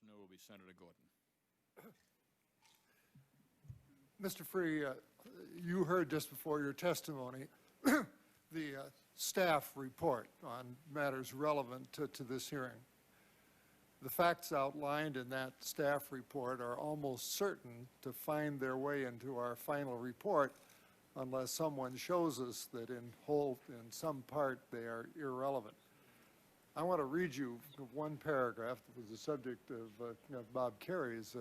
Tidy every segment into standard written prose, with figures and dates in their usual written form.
questioner will be Senator Gorton. Mr. Freeh, you heard just before your testimony the staff report on matters relevant to this hearing. The facts outlined in that staff report are almost certain to find their way into our final report unless someone shows us that in some part they are irrelevant. I want to read you one paragraph that was the subject of Bob Kerry's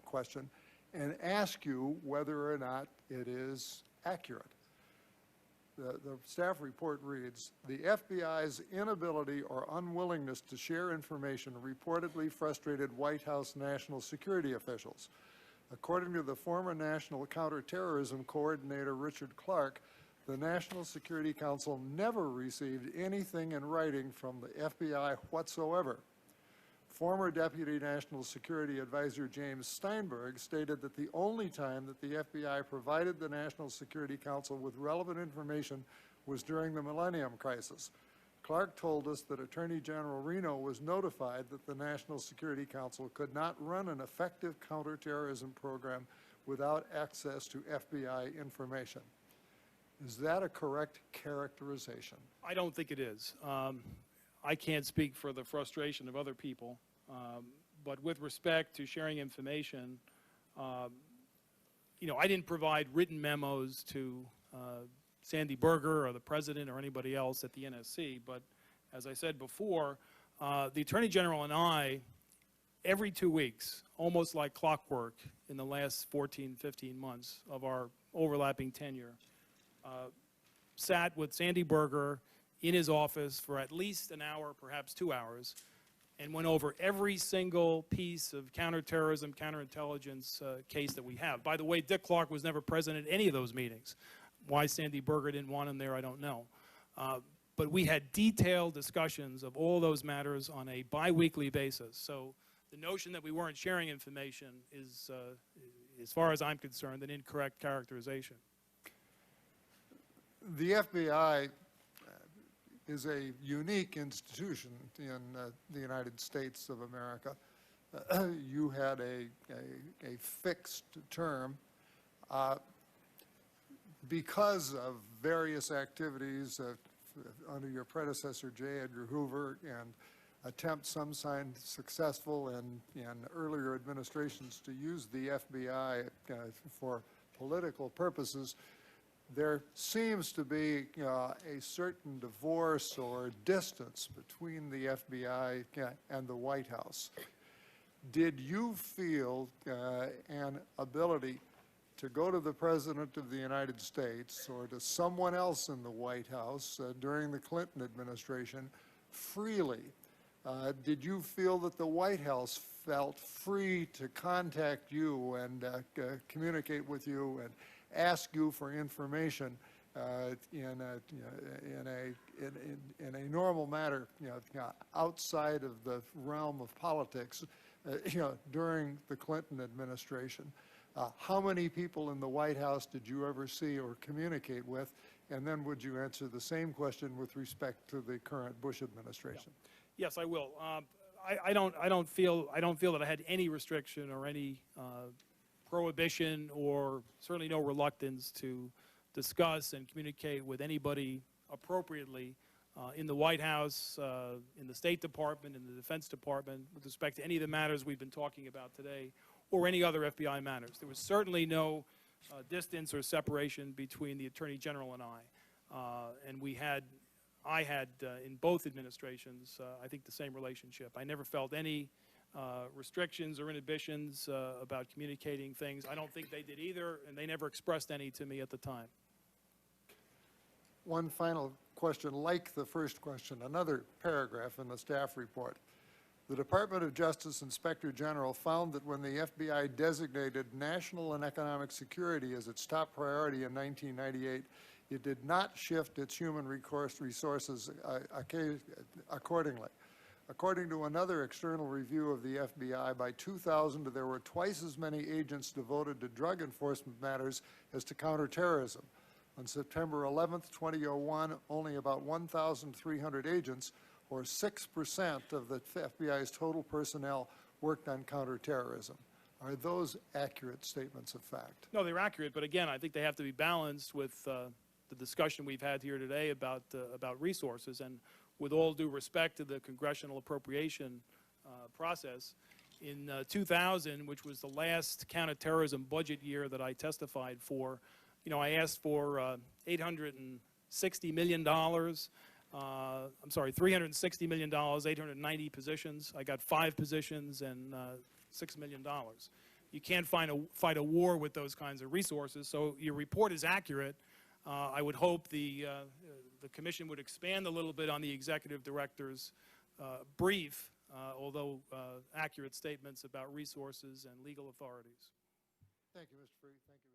question and ask you whether or not it is accurate. The staff report reads, the FBI's inability or unwillingness to share information reportedly frustrated White House national security officials. According to the former National Counterterrorism Coordinator Richard Clark, the National Security Council never received anything in writing from the FBI whatsoever. Former Deputy National Security Advisor James Steinberg stated that the only time that the FBI provided the National Security Council with relevant information was during the Millennium Crisis. Clark told us that Attorney General Reno was notified that the National Security Council could not run an effective counterterrorism program without access to FBI information. Is that a correct characterization? I don't think it is. I can't speak for the frustration of other people, but with respect to sharing information, you know, I didn't provide written memos to Sandy Berger or the President or anybody else at the NSC, but as I said before, the Attorney General and I, every 2 weeks, almost like clockwork in the last 14, 15 months of our overlapping tenure, sat with Sandy Berger in his office for at least an hour, perhaps 2 hours, and went over every single piece of counterterrorism, counterintelligence case that we have. By the way, Dick Clark was never present at any of those meetings. Why Sandy Berger didn't want him there, I don't know. But we had detailed discussions of all those matters on a bi-weekly basis. So the notion that we weren't sharing information is, as far as I'm concerned, an incorrect characterization. The FBI is a unique institution in the United States of America. You had a fixed term because of various activities under your predecessor, J. Edgar Hoover, and attempts, some signed successful in earlier administrations, to use the FBI for political purposes. There seems to be a certain divorce or distance between the FBI and the White House. Did you feel an ability to go to the President of the United States or to someone else in the White House during the Clinton administration freely? Did you feel that the White House felt free to contact you and communicate with you and ask you for information in a normal matter, outside of the realm of politics, during the Clinton administration? How many people in the White House did you ever see or communicate with? And then would you answer the same question with respect to the current Bush administration? Yeah. Yes, I will. I don't feel that I had any restriction or any prohibition, or certainly no reluctance to discuss and communicate with anybody appropriately in the White House, in the State Department, in the Defense Department, with respect to any of the matters we've been talking about today, or any other FBI matters. There was certainly no distance or separation between the Attorney General and I. And I had in both administrations, I think, the same relationship. I never felt any restrictions or inhibitions about communicating things. I don't think they did either, and they never expressed any to me at the time. One final question, like the first question, another paragraph in the staff report. The Department of Justice Inspector General found that when the FBI designated national and economic security as its top priority in 1998, it did not shift its human resources accordingly. According to another external review of the FBI, by 2000 there were twice as many agents devoted to drug enforcement matters as to counterterrorism. On September 11th, 2001, only about 1,300 agents, or 6% of the FBI's total personnel, worked on counterterrorism. Are those accurate statements of fact? No, they're accurate, but again, I think they have to be balanced with the discussion we've had here today about resources. And with all due respect to the congressional appropriation process, in 2000, which was the last counterterrorism budget year that I testified for, I asked for $860 million. I'm sorry, $360 million, 890 positions. I got 5 positions and $6 million. You can't fight a war with those kinds of resources, so your report is accurate. I would hope the commission would expand a little bit on the executive director's brief, although accurate statements about resources and legal authorities. Thank you, Mr. Freeh. Thank you.